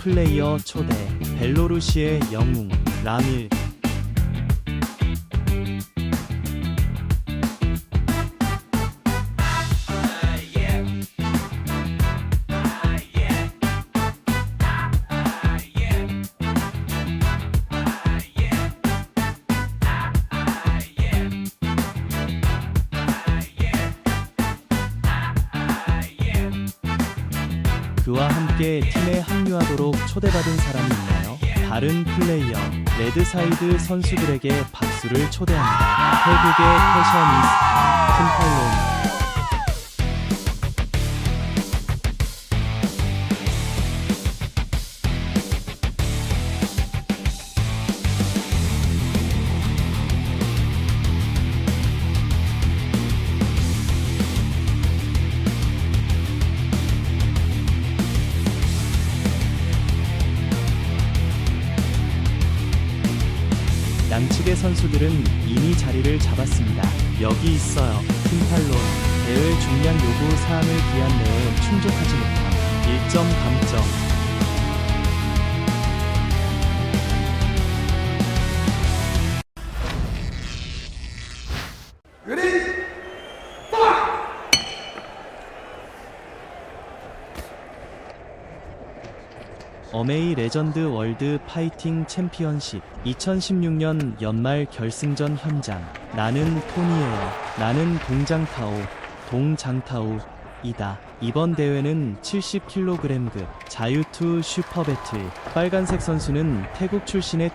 플레이어 초대. 벨로루시의 영웅 라밀. 그와 함께 팀에 합류하도록 초대받은 사람이 있나요? 다른 플레이어, 레드사이드 선수들에게 박수를 초대합니다. 태국의 패셔니스타 팀팔론. 양측의 선수들은 이미 자리를 잡았습니다. 여기 있어요. 팀팔론. 대회 중량 요구 사항을 기한 내에 충족하지 못함. 1점 감점. 어메이 레전드 월드 파이팅 챔피언십 2016년 연말 결승전 현장. 나는 토니예요. 나는 동장타오이다. 이번 대회는 70kg급 자유투 슈퍼배틀. 빨간색 선수는 태국 출신의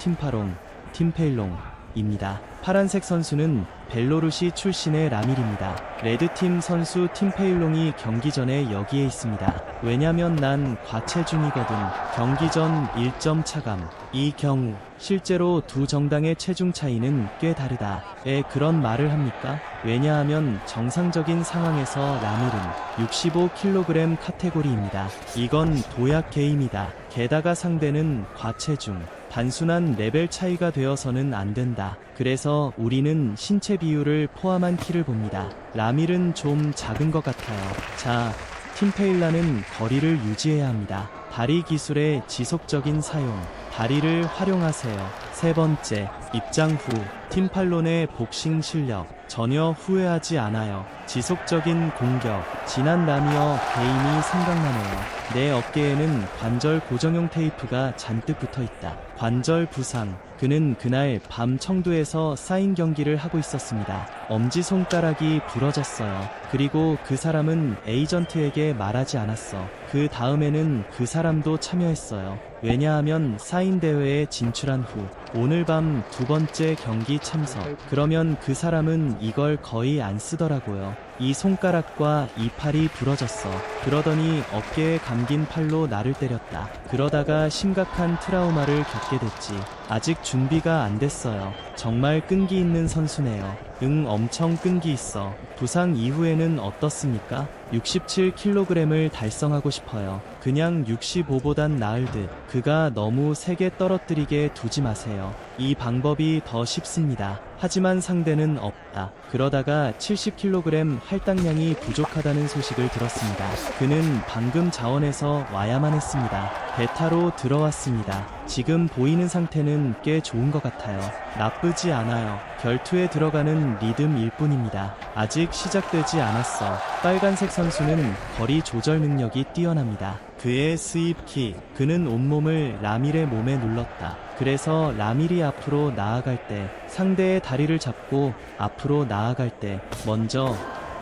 팀페일롱입니다. 파란색 선수는 벨로루시 출신의 라밀입니다. 레드팀 선수 팀페일롱이 경기 전에 여기에 있습니다. 왜냐면 난 과체중이거든. 경기 전 1점 차감. 이 경우 실제로 두 정당의 체중 차이는 꽤 다르다. 에 그런 말을 합니까? 왜냐하면 정상적인 상황에서 라밀은 65kg 카테고리입니다. 이건 도약 게임이다. 게다가 상대는 과체중. 단순한 레벨 차이가 되어서는 안 된다. 그래서 우리는 신체 비율을 포함한 키를 봅니다. 라밀은 좀 작은 것 같아요. 자, 팀페일라는 거리를 유지해야 합니다. 다리 기술의 지속적인 사용. 다리를 활용하세요. 세 번째, 입장 후 팀팔론의 복싱 실력 전혀 후회하지 않아요. 지속적인 공격. 지난 라미어 게임이 생각나네요. 내 어깨에는 관절 고정용 테이프가 잔뜩 붙어있다. 관절 부상. 그는 그날 밤 청두에서 사인 경기를 하고 있었습니다. 엄지손가락이 부러졌어요. 그리고 그 사람은 에이전트에게 말하지 않았어. 그 다음에는 그 사람도 참여했어요. 왜냐하면 사인 대회에 진출한 후 오늘 밤 두 번째 경기 참석. 그러면 그 사람은 이걸 거의 안 쓰더라고요. 이 손가락과 이 팔이 부러졌어. 그러더니 어깨에 감긴 팔로 나를 때렸다. 그러다가 심각한 트라우마를 겪게 됐지. 아직 준비가 안 됐어요. 정말 끈기 있는 선수네요. 응, 엄청 끈기 있어. 부상 이후에는 어떻습니까? 67kg을 달성하고 싶어요. 그냥 65보단 나을 듯. 그가 너무 세게 떨어뜨리게 두지 마세요. 이 방법이 더 쉽습니다. 하지만 상대는 없다. 그러다가 70kg 할당량이 부족하다는 소식을 들었습니다. 그는 방금 자원에서 와야만 했습니다. 베타로 들어왔습니다. 지금 보이는 상태는 꽤 좋은 것 같아요. 나쁘지 않아요. 결투에 들어가는 리듬일 뿐입니다. 아직 시작되지 않았어. 빨간색 선수는 거리 조절 능력이 뛰어납니다. 그의 스윕키. 그는 온몸을 라밀의 몸에 눌렀다. 그래서 라밀이 앞으로 나아갈 때, 상대의 다리를 잡고 앞으로 나아갈 때 먼저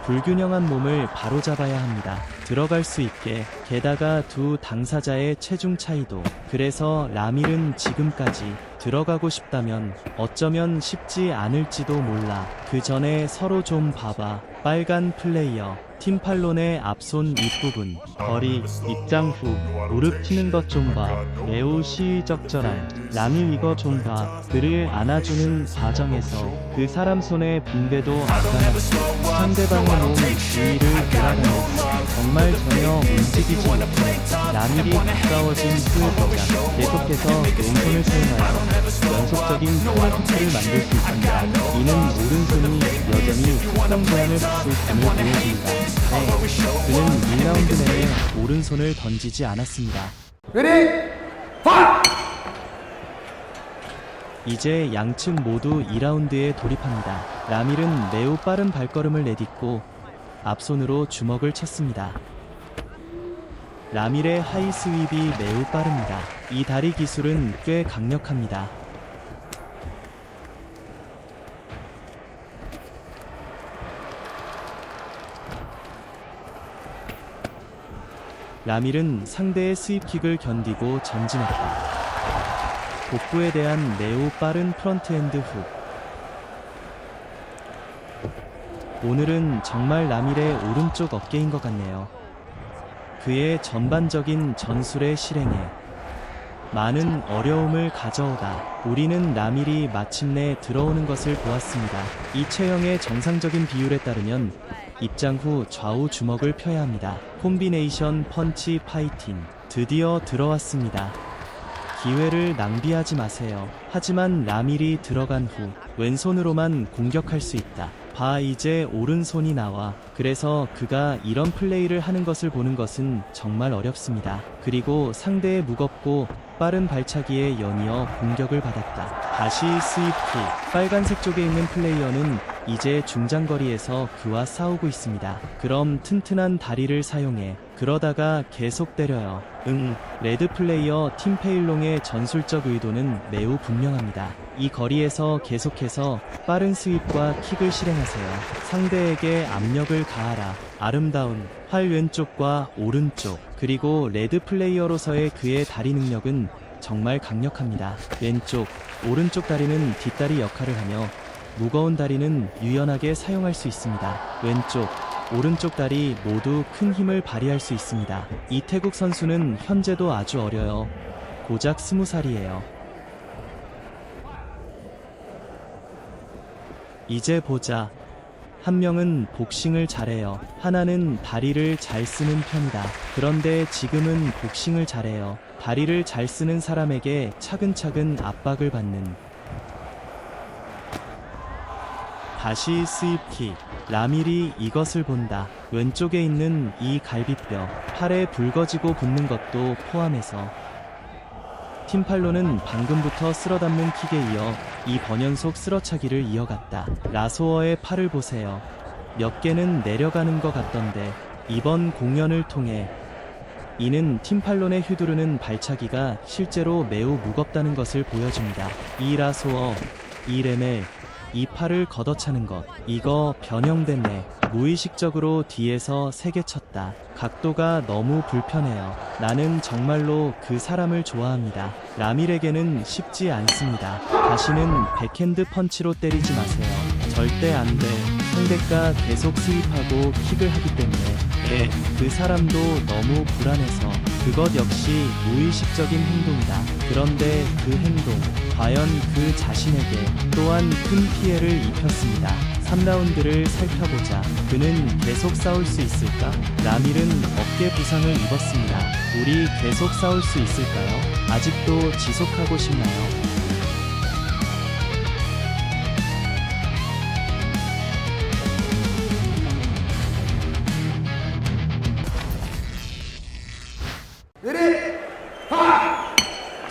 불균형한 몸을 바로잡아야 합니다. 들어갈 수 있게. 게다가 두 당사자의 체중 차이도. 그래서 라밀은 지금까지 들어가고 싶다면 어쩌면 쉽지 않을지도 몰라. 그 전에 서로 좀 봐봐. 빨간 플레이어. 팀팔론의 앞손 윗부분. 거리. 입장 후 무릎 튀는 것 좀 봐. 매우 시의적절한. 라밀 이거 좀 봐. 그를 안아주는 과정에서 그 사람 손에 붕대도 아까웠고 상대방의 몸 주위를 돌아다녔어. 정말 전혀 움직이지 못해. 라밀이 가까워진 후에부터 계속해서 왼손을 사용하여 연속적인 크로스를 만들 수 있습니다. 이는 오른손이 여전히 특정 제한을 받을 감을 보여줍니다. 네, 그는 1라운드 내에 오른손을 던지지 않았습니다. Ready? 이제 양측 모두 2라운드에 돌입합니다. 라밀은 매우 빠른 발걸음을 내딛고 앞손으로 주먹을 쳤습니다. 라밀의 하이 스윕이 매우 빠릅니다. 이 다리 기술은 꽤 강력합니다. 라밀은 상대의 스윕킥을 견디고 전진했다. 복부에 대한 매우 빠른 프런트핸드 훅. 오늘은 정말 라밀의 오른쪽 어깨인 것 같네요. 그의 전반적인 전술의 실행에 많은 어려움을 가져오다 우리는 라밀이 마침내 들어오는 것을 보았습니다. 이 체형의 정상적인 비율에 따르면 입장 후 좌우 주먹을 펴야 합니다. 콤비네이션 펀치 파이팅. 드디어 들어왔습니다. 기회를 낭비하지 마세요. 하지만 라밀이 들어간 후 왼손으로만 공격할 수 있다. 봐, 이제 오른손이 나와. 그래서 그가 이런 플레이를 하는 것을 보는 것은 정말 어렵습니다. 그리고 상대의 무겁고 빠른 발차기에 연이어 공격을 받았다. 다시 스윕킥. 빨간색 쪽에 있는 플레이어는 이제 중장거리에서 그와 싸우고 있습니다. 그럼 튼튼한 다리를 사용해. 그러다가 계속 때려요. 레드 플레이어 팀 페일롱의 전술적 의도는 매우 분명합니다. 이 거리에서 계속해서 빠른 스윕과 킥을 실행하세요. 상대에게 압력을 가하라. 아름다운 활 왼쪽과 오른쪽, 그리고 레드 플레이어로서의 그의 다리 능력은 정말 강력합니다. 왼쪽, 오른쪽 다리는 뒷다리 역할을 하며 무거운 다리는 유연하게 사용할 수 있습니다. 왼쪽, 오른쪽 다리 모두 큰 힘을 발휘할 수 있습니다. 이태국 선수는 현재도 아주 어려요. 고작 20살이에요. 이제 보자. 한 명은 복싱을 잘해요. 하나는 다리를 잘 쓰는 편이다. 그런데 지금은 복싱을 잘해요. 다리를 잘 쓰는 사람에게 차근차근 압박을 받는. 다시 스윕킥. 라밀이 이것을 본다. 왼쪽에 있는 이 갈비뼈, 팔에 붉어지고 붓는 것도 포함해서. 팀팔로는 방금부터 쓸어담는 킥에 이어 이 번연속 쓸어차기를 이어갔다. 라소어의 팔을 보세요. 몇 개는 내려가는 것 같던데. 이번 공연을 통해 이는 팀팔론의 휘두르는 발차기가 실제로 매우 무겁다는 것을 보여줍니다. 이 라소어, 이 레멜, 이 팔을 걷어차는 것, 이거 변형됐네. 무의식적으로 뒤에서 3개 쳤다. 각도가 너무 불편해요. 나는 정말로 그 사람을 좋아합니다. 라밀에게는 쉽지 않습니다. 다시는 백핸드 펀치로 때리지 마세요. 절대 안 돼. 상대가 계속 스윕하고 킥을 하기 때문에. 그 사람도 너무 불안해서. 그것 역시 무의식적인 행동이다. 그런데 그 행동, 과연 그 자신에게 또한 큰 피해를 입혔습니다. 3라운드를 살펴보자. 그는 계속 싸울 수 있을까? 라밀은 어깨 부상을 입었습니다. 우리 계속 싸울 수 있을까요? 아직도 지속하고 싶나요?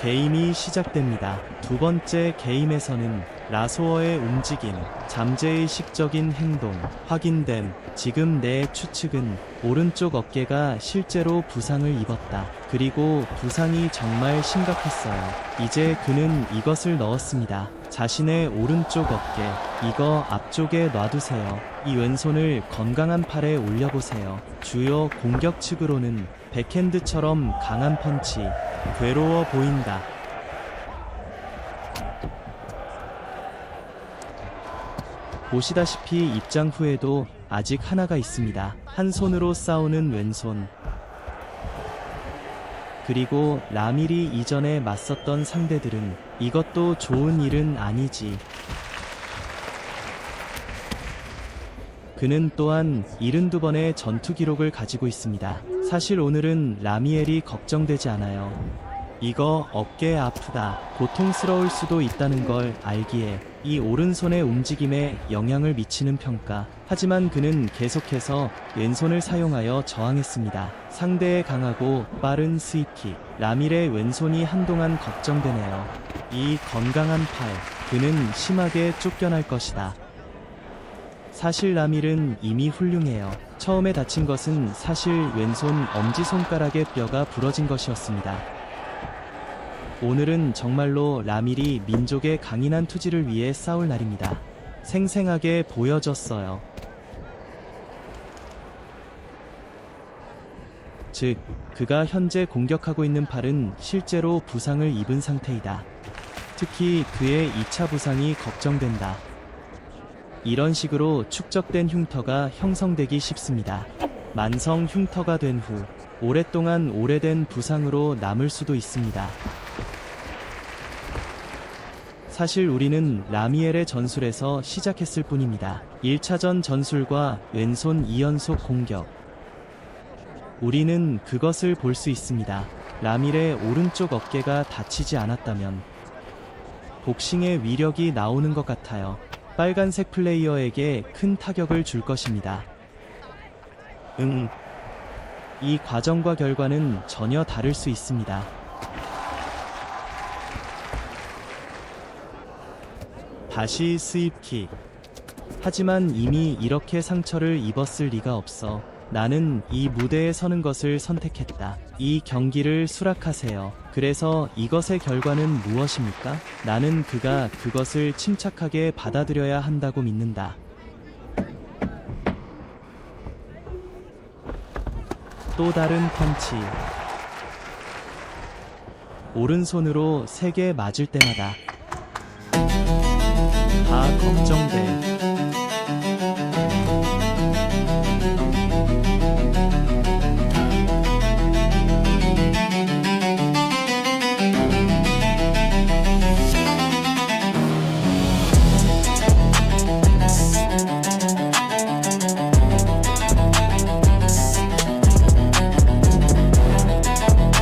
게임이 시작됩니다. 두 번째 게임에서는 라소어의 움직임, 잠재의식적인 행동, 확인됨. 지금 내 추측은 오른쪽 어깨가 실제로 부상을 입었다. 그리고 부상이 정말 심각했어요. 이제 그는 이것을 넣었습니다. 자신의 오른쪽 어깨, 이거 앞쪽에 놔두세요. 이 왼손을 건강한 팔에 올려보세요. 주요 공격 측으로는 백핸드처럼 강한 펀치, 괴로워 보인다. 보시다시피 입장 후에도 아직 하나가 있습니다. 한 손으로 싸우는 왼손. 그리고 라밀이 이전에 맞섰던 상대들은 이것도 좋은 일은 아니지. 그는 또한 72번의 전투 기록을 가지고 있습니다. 사실 오늘은 라미엘이 걱정되지 않아요. 이거 어깨 아프다, 고통스러울 수도 있다는 걸 알기에 이 오른손의 움직임에 영향을 미치는 평가. 하지만 그는 계속해서 왼손을 사용하여 저항했습니다. 상대의 강하고 빠른 스윕킥. 라밀의 왼손이 한동안 걱정되네요. 이 건강한 팔, 그는 심하게 쫓겨날 것이다. 사실 라밀은 이미 훌륭해요. 처음에 다친 것은 사실 왼손 엄지손가락의 뼈가 부러진 것이었습니다. 오늘은 정말로 라밀이 민족의 강인한 투지를 위해 싸울 날입니다. 생생하게 보여줬어요. 즉, 그가 현재 공격하고 있는 팔은 실제로 부상을 입은 상태이다. 특히 그의 2차 부상이 걱정된다. 이런 식으로 축적된 흉터가 형성되기 쉽습니다. 만성 흉터가 된 후 오랫동안 오래된 부상으로 남을 수도 있습니다. 사실 우리는 라미엘의 전술에서 시작했을 뿐입니다. 1차전 전술과 왼손 2연속 공격. 우리는 그것을 볼 수 있습니다. 라밀의 오른쪽 어깨가 다치지 않았다면 복싱의 위력이 나오는 것 같아요. 빨간색 플레이어에게 큰 타격을 줄 것입니다. 이 과정과 결과는 전혀 다를 수 있습니다. 다시 스윕킥. 하지만 이미 이렇게 상처를 입었을 리가 없어. 나는 이 무대에 서는 것을 선택했다. 이 경기를 수락하세요. 그래서 이것의 결과는 무엇입니까? 나는 그가 그것을 침착하게 받아들여야 한다고 믿는다. 또 다른 펀치. 오른손으로 세게 맞을 때마다 다 걱정돼.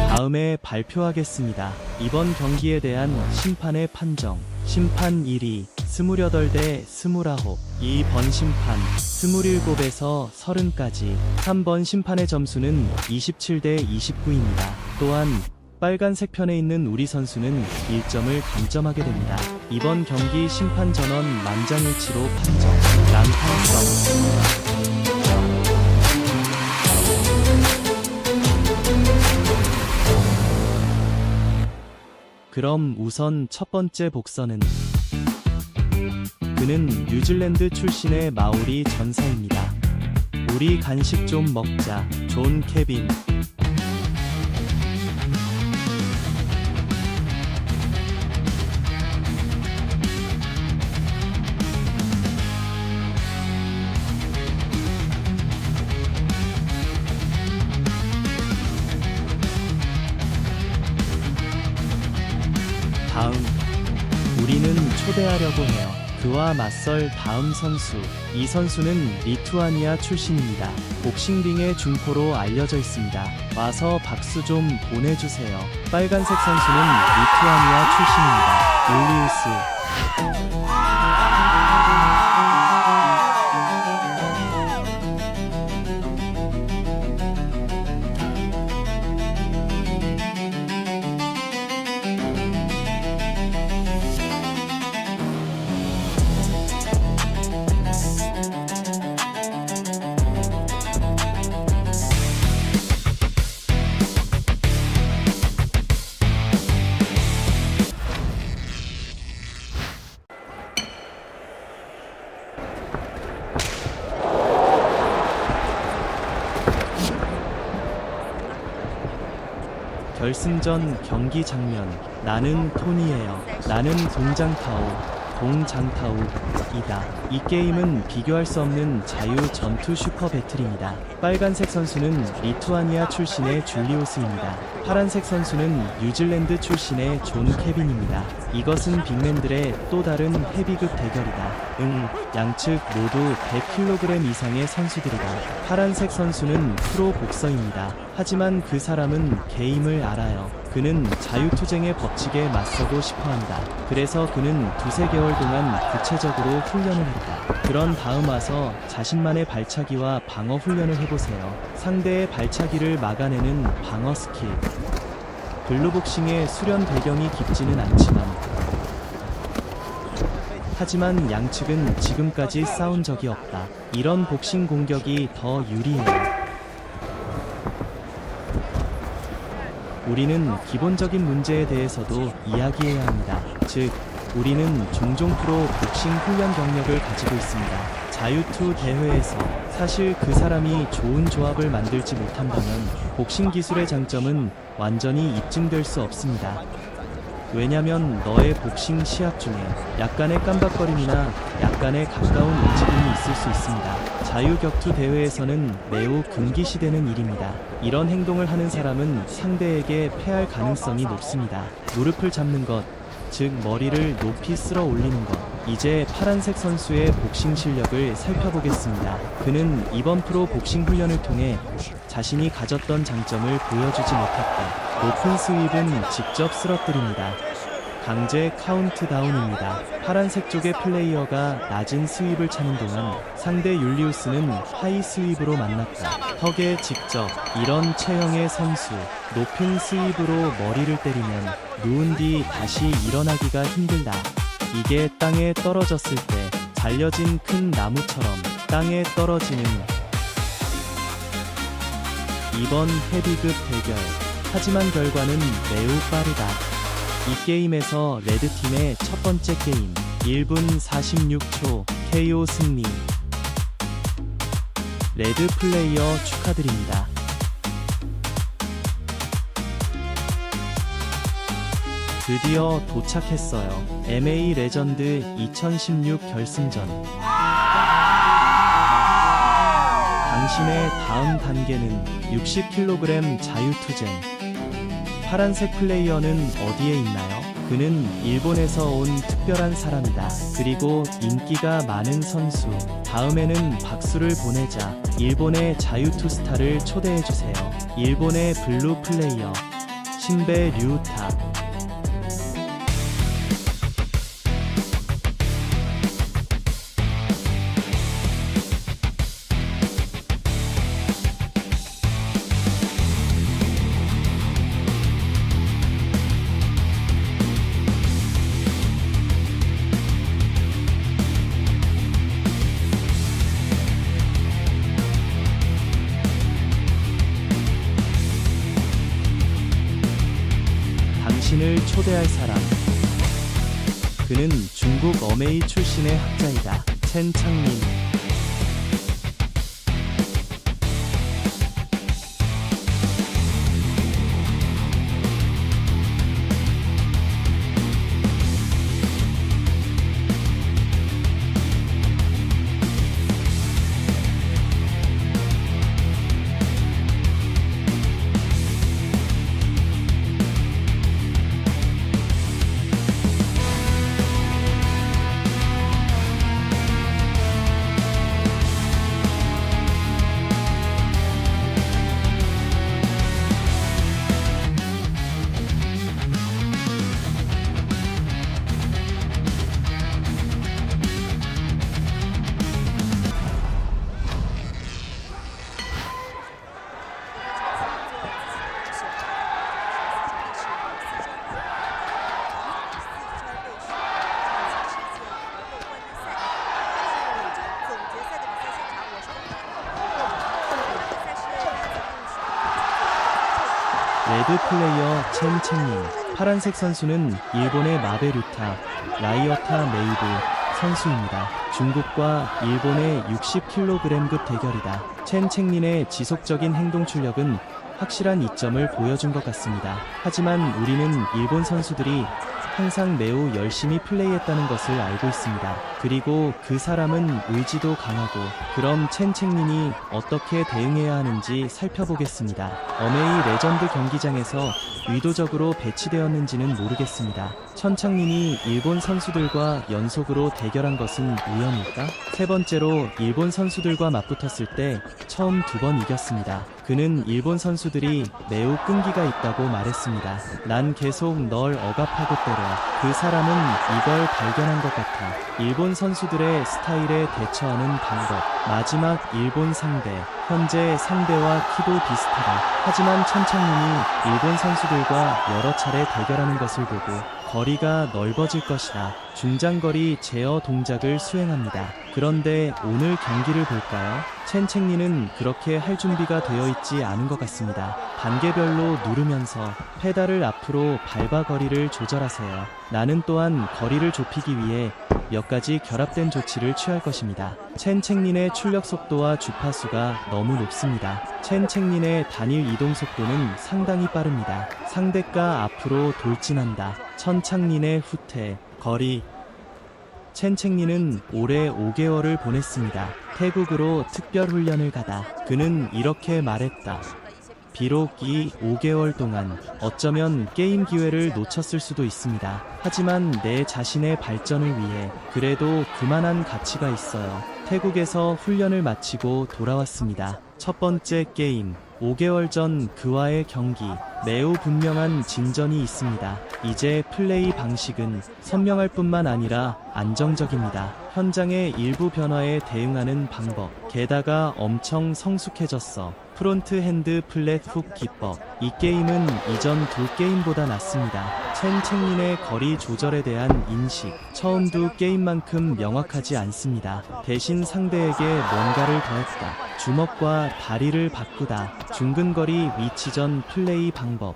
다음에 발표하겠습니다. 이번 경기에 대한 심판의 판정. 심판 1위 28대 29. 2번 심판 27에서 30까지. 3번 심판의 점수는 27대 29입니다. 또한 빨간색 편에 있는 우리 선수는 1점을 감점하게 됩니다. 이번 경기 심판 전원 만장일치로 판정. 난타성. 그럼 우선 첫 번째 복선은 그는 뉴질랜드 출신의 마오리 전사입니다. 우리 간식 좀 먹자. 존 케빈. 다음, 우리는 초대하려고 해요. 그와 맞설 다음 선수. 이 선수는 리투아니아 출신입니다. 복싱링의 중포로 알려져 있습니다. 와서 박수 좀 보내주세요. 빨간색 선수는 리투아니아 출신입니다. 율리우스. 결승전 경기 장면. 나는 토니예요. 나는 동장타오이다. 이 게임은 비교할 수 없는 자유 전투 슈퍼 배틀입니다. 빨간색 선수는 리투아니아 출신의 줄리우스입니다. 파란색 선수는 뉴질랜드 출신의 존 케빈입니다. 이것은 빅맨들의 또 다른 헤비급 대결이다. 양측 모두 100kg 이상의 선수들이다. 파란색 선수는 프로 복서입니다. 하지만 그 사람은 게임을 알아요. 그는 자유투쟁의 법칙에 맞서고 싶어한다. 그래서 그는 2~3개월 동안 구체적으로 훈련을 했다. 그런 다음 와서 자신만의 발차기와 방어 훈련을 해보세요. 상대의 발차기를 막아내는 방어 스킬. 블루복싱의 수련 배경이 깊지는 않지만 하지만 양측은 지금까지 싸운 적이 없다. 이런 복싱 공격이 더 유리해요. 우리는 기본적인 문제에 대해서도 이야기해야 합니다. 즉, 우리는 종종 프로 복싱 훈련 경력을 가지고 있습니다. 자유투 대회에서 사실 그 사람이 좋은 조합을 만들지 못한다면 복싱 기술의 장점은 완전히 입증될 수 없습니다. 왜냐면 너의 복싱 시합 중에 약간의 깜박거림이나 약간의 가까운 움직임이 있을 수 있습니다. 자유격투 대회에서는 매우 금기시되는 일입니다. 이런 행동을 하는 사람은 상대에게 패할 가능성이 높습니다. 무릎을 잡는 것, 즉 머리를 높이 쓸어 올리는 것. 이제 파란색 선수의 복싱 실력을 살펴보겠습니다. 그는 이번 프로 복싱 훈련을 통해 자신이 가졌던 장점을 보여주지 못했다. 높은 스윕은 직접 쓰러뜨립니다. 강제 카운트다운입니다. 파란색 쪽의 플레이어가 낮은 스윕을 차는 동안 상대 율리우스는 하이 스윕으로 만났다. 턱에 직접. 이런 체형의 선수, 높은 스윕으로 머리를 때리면 누운 뒤 다시 일어나기가 힘들다. 이게 땅에 떨어졌을 때 잘려진 큰 나무처럼 땅에 떨어지는 이번 헤비급 대결. 하지만 결과는 매우 빠르다. 이 게임에서 레드팀의 첫 번째 게임 1분 46초 KO 승리. 레드 플레이어 축하드립니다. 드디어 도착했어요. MA 레전드 2016 결승전. 당신의 다음 단계는 60kg 자유투쟁. 파란색 플레이어는 어디에 있나요? 그는 일본에서 온 특별한 사람이다. 그리고 인기가 많은 선수. 다음에는 박수를 보내자. 일본의 자유투 스타를 초대해주세요. 일본의 블루 플레이어 신베 류타. 당신을 초대할 사람. 그는 중국 어메이 출신의 학자이다. 첸 창민. 레드 플레이어 첸 챙님. 파란색 선수는 일본의 마베 류타 라이어타 메이드 선수입니다. 중국과 일본의 60kg급 대결이다. 첸 챙린의 지속적인 행동 출력은 확실한 이점을 보여준 것 같습니다. 하지만 우리는 일본 선수들이 항상 매우 열심히 플레이했다는 것을 알고 있습니다. 그리고 그 사람은 의지도 강하고. 그럼 첸 챙린이 어떻게 대응해야 하는지 살펴보겠습니다. 어메이 레전드 경기장에서 의도적으로 배치되었는지는 모르겠습니다. 천창린이 일본 선수들과 연속으로 대결한 것은 우연일까? 세 번째로 일본 선수들과 맞붙었을 때 처음 2번 이겼습니다. 그는 일본 선수들이 매우 끈기가 있다고 말했습니다. 난 계속 널 억압하고 때려. 그 사람은 이걸 발견한 것 같아. 일본 선수들의 스타일에 대처하는 방법. 마지막 일본 상대. 현재 상대와 키도 비슷하다. 하지만 천창민이 일본 선수들과 여러 차례 대결하는 것을 보고 거리가 넓어질 것이다. 중장거리 제어 동작을 수행합니다. 그런데 오늘 경기를 볼까요? 첸챙리는 그렇게 할 준비가 되어 있지 않은 것 같습니다. 단계별로 누르면서 페달을 앞으로 밟아 거리를 조절하세요. 나는 또한 거리를 좁히기 위해 몇 가지 결합된 조치를 취할 것입니다. 첸챙린의 출력 속도와 주파수가 너무 높습니다. 첸챙린의 단일 이동 속도는 상당히 빠릅니다. 상대가 앞으로 돌진한다. 천창린의 후퇴, 거리. 첸챙린은 올해 5개월을 보냈습니다. 태국으로 특별 훈련을 가다. 그는 이렇게 말했다. 비록 이 5개월 동안 어쩌면 게임 기회를 놓쳤을 수도 있습니다. 하지만 내 자신의 발전을 위해 그래도 그만한 가치가 있어요. 태국에서 훈련을 마치고 돌아왔습니다. 첫 번째 게임. 5개월 전 그와의 경기. 매우 분명한 진전이 있습니다. 이제 플레이 방식은 선명할 뿐만 아니라 안정적입니다. 현장의 일부 변화에 대응하는 방법. 게다가 엄청 성숙해졌어. 프론트 핸드 플랫 훅 기법. 이 게임은 이전 두 게임보다 낫습니다. 첸챙린의 거리 조절에 대한 인식. 처음 두 게임만큼 명확하지 않습니다. 대신 상대에게 뭔가를 더했다. 주먹과 다리를 바꾸다. 중근거리 위치전 플레이 방법.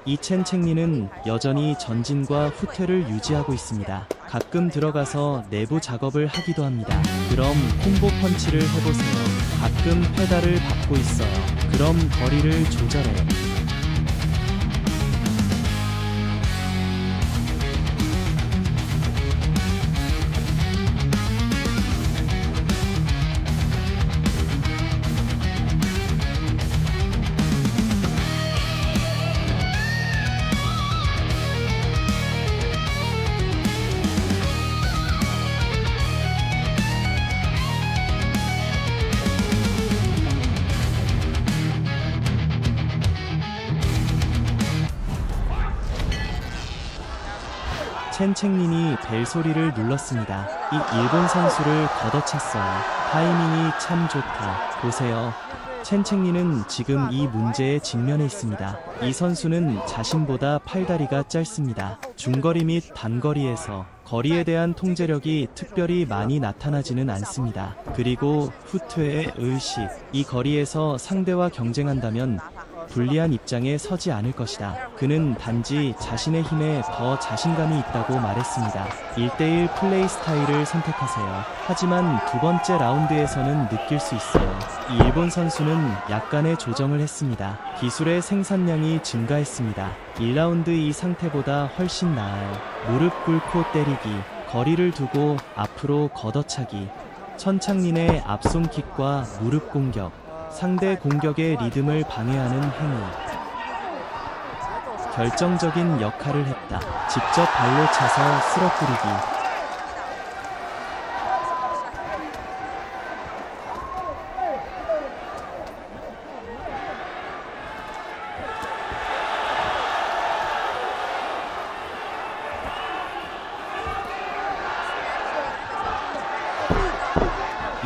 이 첸챙리는 여전히 전진과 후퇴를 유지하고 있습니다. 가끔 들어가서 내부 작업을 하기도 합니다. 그럼 콤보 펀치를 해보세요. 가끔 페달을 밟고 있어요. 그럼 거리를 조절해. 첸챙린이 벨소리를 눌렀습니다. 이 일본 선수를 걷어찼어요. 타이밍이 참 좋다. 보세요. 첸챙린은 지금 이 문제에 직면해 있습니다. 이 선수는 자신보다 팔다리가 짧습니다. 중거리 및 단거리에서 거리에 대한 통제력이 특별히 많이 나타나지는 않습니다. 그리고 후퇴의 의식. 이 거리에서 상대와 경쟁한다면 불리한 입장에 서지 않을 것이다. 그는 단지 자신의 힘에 더 자신감이 있다고 말했습니다. 1대1 플레이 스타일을 선택하세요. 하지만 두 번째 라운드에서는 느낄 수 있어요. 이 일본 선수는 약간의 조정을 했습니다. 기술의 생산량이 증가했습니다. 1라운드 이 상태보다 훨씬 나아요. 무릎 꿇고 때리기, 거리를 두고 앞으로 걷어차기, 천창린의 앞손킥과 무릎 공격, 상대 공격의 리듬을 방해하는 행위. 결정적인 역할을 했다. 직접 발로 차서 쓰러뜨리기.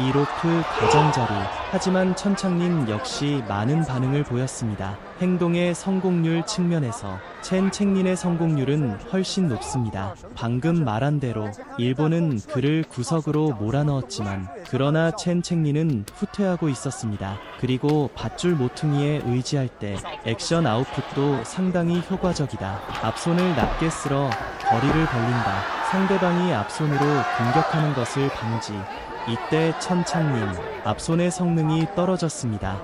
이로프 가장자리. 하지만 천창린 역시 많은 반응을 보였습니다. 행동의 성공률 측면에서 첸챙린의 성공률은 훨씬 높습니다. 방금 말한 대로 일본은 그를 구석으로 몰아넣었지만 그러나 첸챙린은 후퇴하고 있었습니다. 그리고 밧줄 모퉁이에 의지할 때 액션 아웃풋도 상당히 효과적이다. 앞손을 낮게 쓸어 거리를 벌린다. 상대방이 앞손으로 공격하는 것을 방지. 이때 천창린, 앞손의 성능이 떨어졌습니다.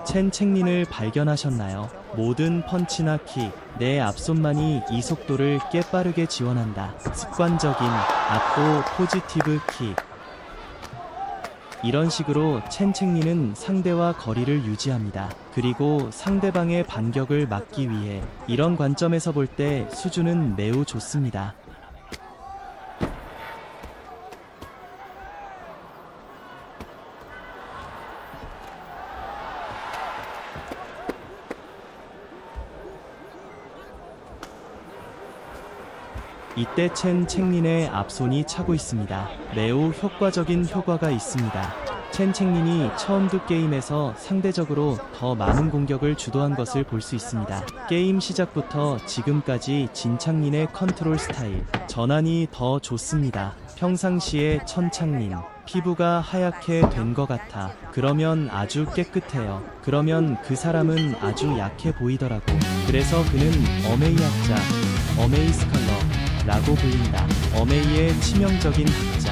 첸챙린을 발견하셨나요? 모든 펀치나 킥, 내 앞손만이 이 속도를 깨빠르게 지원한다. 습관적인 앞도 포지티브 킥. 이런 식으로 첸챙리는 상대와 거리를 유지합니다. 그리고 상대방의 반격을 막기 위해 이런 관점에서 볼 때 수준은 매우 좋습니다. 이때 첸챙린의 앞손이 차고 있습니다. 매우 효과적인 효과가 있습니다. 첸챙린이 처음 두 게임에서 상대적으로 더 많은 공격을 주도한 것을 볼 수 있습니다. 게임 시작부터 지금까지 진창린의 컨트롤 스타일, 전환이 더 좋습니다. 평상시에 천창린, 피부가 하얗게 된 것 같아. 그러면 아주 깨끗해요. 그러면 그 사람은 아주 약해 보이더라고. 그래서 그는 어메이 학자, 어메이 스칼러 라고 불린다. 어메이의 치명적인 학자.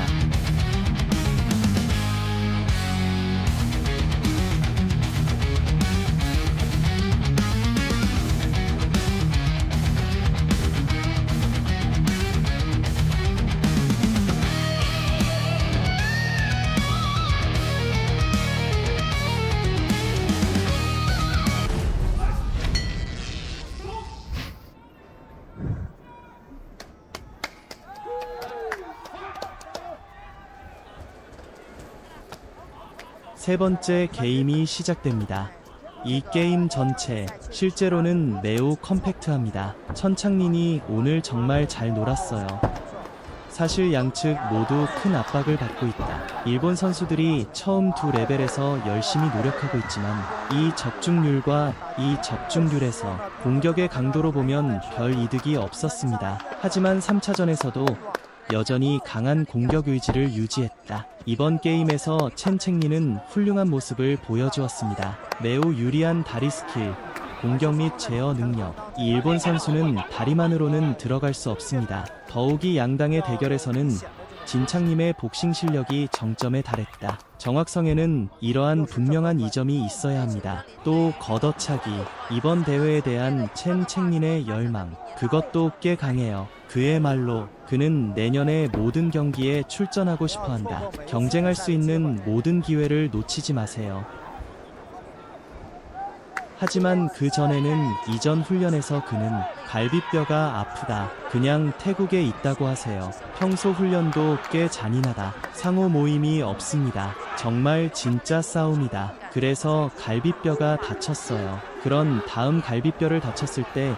세 번째 게임이 시작됩니다. 이 게임 전체 실제로는 매우 컴팩트합니다. 천창린이 오늘 정말 잘 놀았어요. 사실 양측 모두 큰 압박을 받고 있다. 일본 선수들이 처음 두 레벨에서 열심히 노력하고 있지만 이 적중률과 이 적중률에서 공격의 강도로 보면 별 이득이 없었습니다. 하지만 3차전에서도 여전히 강한 공격 의지를 유지했다. 이번 게임에서 첸챙리는 훌륭한 모습을 보여주었습니다. 매우 유리한 다리 스킬, 공격 및 제어 능력. 이 일본 선수는 다리만으로는 들어갈 수 없습니다. 더욱이 양당의 대결에서는 진창님의 복싱 실력이 정점에 달했다. 정확성에는 이러한 분명한 이점이 있어야 합니다. 또 걷어차기, 이번 대회에 대한 첸챙린의 열망, 그것도 꽤 강해요. 그의 말로 그는 내년에 모든 경기에 출전하고 싶어한다. 경쟁할 수 있는 모든 기회를 놓치지 마세요. 하지만 그 전에는 이전 훈련에서 그는 갈비뼈가 아프다. 그냥 태국에 있다고 하세요. 평소 훈련도 꽤 잔인하다. 상호 모임이 없습니다. 정말 진짜 싸움이다. 그래서 갈비뼈가 다쳤어요. 그런 다음 갈비뼈를 다쳤을 때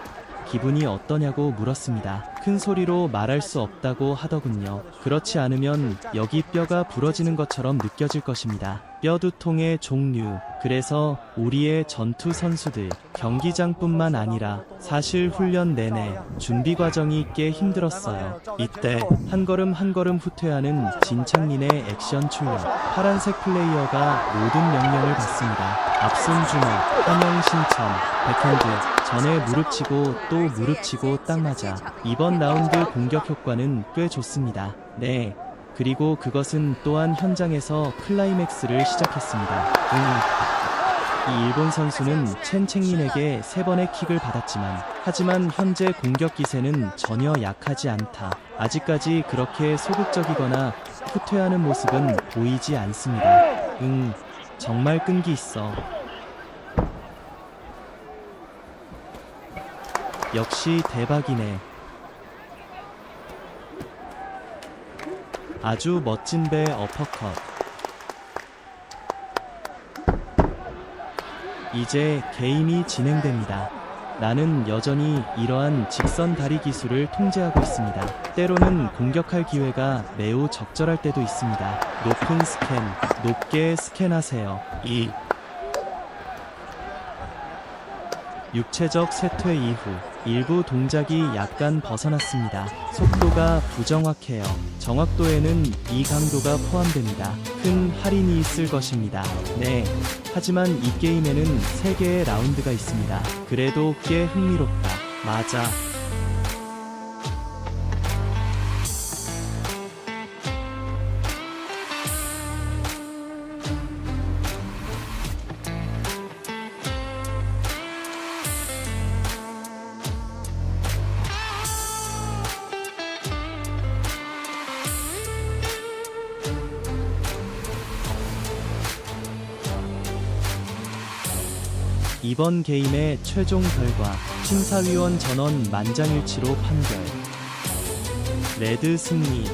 기분이 어떠냐고 물었습니다. 큰 소리로 말할 수 없다고 하더군요. 그렇지 않으면 여기 뼈가 부러지는 것처럼 느껴질 것입니다. 뼈두통의 종류. 그래서 우리의 전투 선수들, 경기장뿐만 아니라 사실 훈련 내내 준비 과정이 꽤 힘들었어요. 이때 한 걸음 한 걸음 후퇴하는 진창린의 액션 출력. 파란색 플레이어가 모든 명령을 받습니다. 앞손 주먹, 한영 신천, 백핸드. 전에 무릎치고 또 무릎치고 딱 맞아. 이번 라운드 공격 효과는 꽤 좋습니다. 네. 그리고 그것은 또한 현장에서 클라이맥스를 시작했습니다. 이 일본 선수는 첸챙린에게 3번의 킥을 받았지만 하지만 현재 공격 기세는 전혀 약하지 않다. 아직까지 그렇게 소극적이거나 후퇴하는 모습은 보이지 않습니다. 정말 끈기 있어. 역시 대박이네. 아주 멋진 배 어퍼컷. 이제 게임이 진행됩니다. 나는 여전히 이러한 직선 다리 기술을 통제하고 있습니다. 때로는 공격할 기회가 매우 적절할 때도 있습니다. 높은 스캔, 높게 스캔하세요. 육체적 쇠퇴 이후 일부 동작이 약간 벗어났습니다. 속도가 부정확해요. 정확도에는 이 강도가 포함됩니다. 큰 할인이 있을 것입니다. 네. 하지만 이 게임에는 3개의 라운드가 있습니다. 그래도 꽤 흥미롭다. 맞아. 이번 게임의 최종 결과 심사위원 전원 만장일치로 판결. 레드 승리.